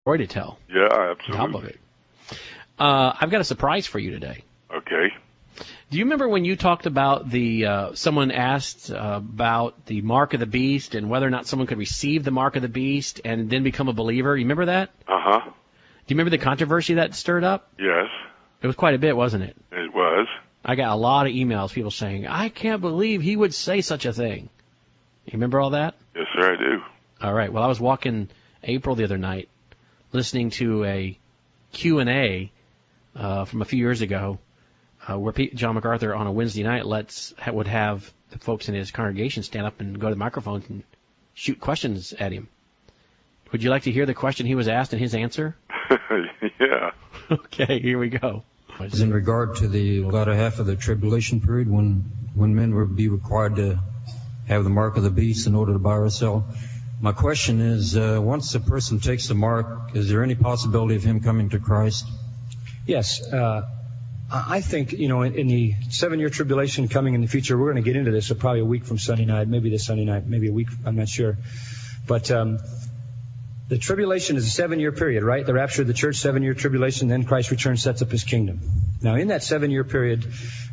story to tell. Yeah, On top absolutely. of it. I've got a surprise for you today. Okay. Do you remember when you talked about someone asked about the mark of the beast and whether or not someone could receive the mark of the beast and then become a believer? You remember that? Uh-huh. Do you remember the controversy that stirred up? Yes, It was quite a bit, wasn't it? it was. I got a lot of emails, people saying, I can't believe he would say such a thing. You remember all that? Yes, sir, I do. All right. Well, I was walking April the other night listening to a Q&A from a few years ago where John MacArthur on a Wednesday night would have the folks in his congregation stand up and go to the microphones and shoot questions at him. Would you like to hear the question he was asked and his answer? Yeah. Okay, here we go. Is in regard to the latter half of the tribulation period when men will be required to have the mark of the beast in order to buy or sell. My question is, once a person takes the mark, is there any possibility of him coming to Christ? Yes. I think, in the 7-year tribulation coming in the future, we're going to get into this probably a week from Sunday night, maybe this Sunday night, maybe a week, I'm not sure. But the tribulation is a 7-year period, right? The rapture of the church, 7-year tribulation, then Christ returns, sets up his kingdom. Now, in that 7-year period,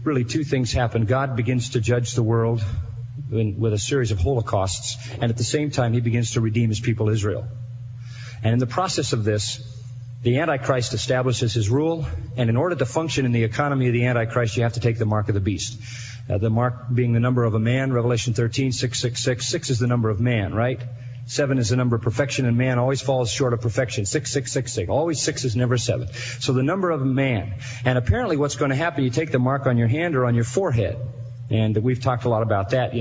really two things happen. God begins to judge the world with a series of holocausts, and at the same time, he begins to redeem his people Israel. And in the process of this, the Antichrist establishes his rule, and in order to function in the economy of the Antichrist, you have to take the mark of the beast. The mark being the number of a man, Revelation 13, 666. 6 is the number of man, right? 7 is the number of perfection, and man always falls short of perfection. 6. Always 6 is never 7. So the number of a man. And apparently what's going to happen, you take the mark on your hand or on your forehead. And we've talked a lot about that,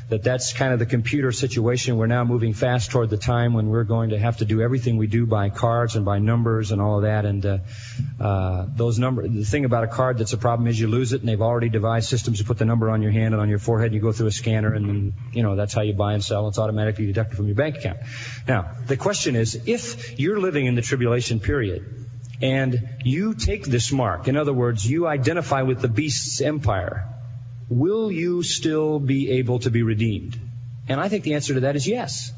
that's kind of the computer situation. We're now moving fast toward the time when we're going to have to do everything we do by cards and by numbers and all of that. And those numbers, the thing about a card that's a problem is you lose it, and they've already devised systems to put the number on your hand and on your forehead, and you go through a scanner, and that's how you buy and sell. It's automatically deducted from your bank account. Now, the question is, if you're living in the tribulation period and you take this mark, in other words, you identify with the beast's empire, will you still be able to be redeemed? And I think the answer to that is yes.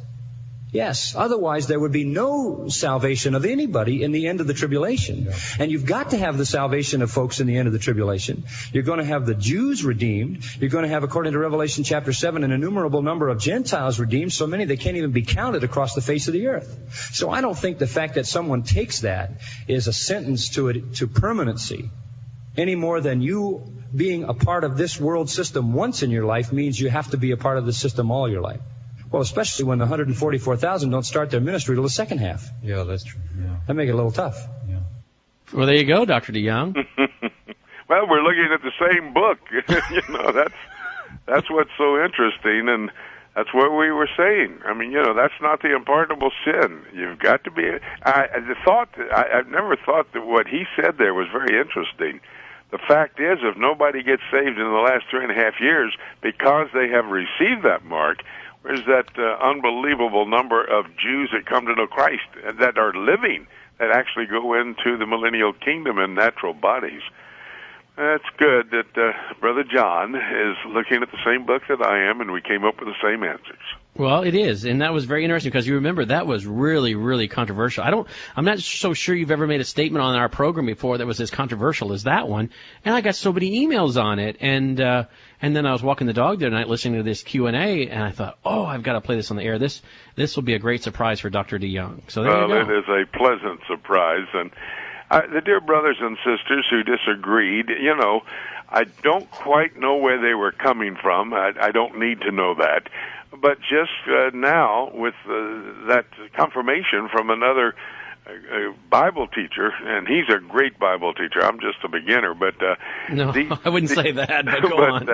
Yes. Otherwise, there would be no salvation of anybody in the end of the tribulation. Yeah. And you've got to have the salvation of folks in the end of the tribulation. You're going to have the Jews redeemed. You're going to have, according to Revelation chapter 7, an innumerable number of Gentiles redeemed, so many they can't even be counted across the face of the earth. So I don't think the fact that someone takes that is a sentence to permanency, any more than you being a part of this world system once in your life means you have to be a part of the system all your life. Well, especially when the 144,000 don't start their ministry till the second half. Yeah, that's true. Yeah. That make it a little tough. Yeah. Well, there you go, Dr. DeYoung. Well, we're looking at the same book. That's what's so interesting, and that's what we were saying. I mean, that's not the unpardonable sin. You've got to be. I've never thought that what he said there was very interesting. The fact is, if nobody gets saved in the last 3.5 years because they have received that mark, where's that unbelievable number of Jews that come to know Christ, that are living, that actually go into the millennial kingdom in natural bodies? That's good that Brother John is looking at the same book that I am, and we came up with the same answers. Well, it is, and that was very interesting because you remember that was really, really controversial. I'm not so sure you've ever made a statement on our program before that was as controversial as that one, and I got so many emails on it, and then I was walking the dog the other night listening to this Q&A, and I thought, I've got to play this on the air. This will be a great surprise for Dr. DeYoung. So there you go. It is a pleasant surprise, and the dear brothers and sisters who disagreed, I don't quite know where they were coming from. I don't need to know that. But just now, with that confirmation from another Bible teacher, and he's a great Bible teacher. I'm just a beginner, but no, I wouldn't say that. But go on.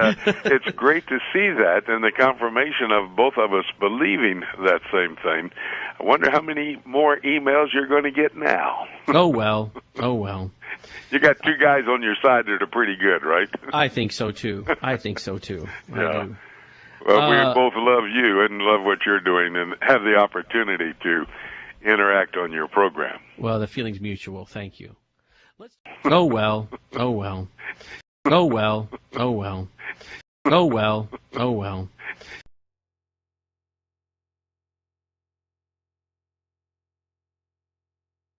It's great to see that, and the confirmation of both of us believing that same thing. I wonder how many more emails you're going to get now. Oh well. You got two guys on your side that are pretty good, right? I think so too. Yeah. I do. Well, we both love you and love what you're doing, and have the opportunity to interact on your program. Well, the feeling's mutual. Thank you. Oh well. Oh well. Oh well. Oh well. Oh well. Oh well.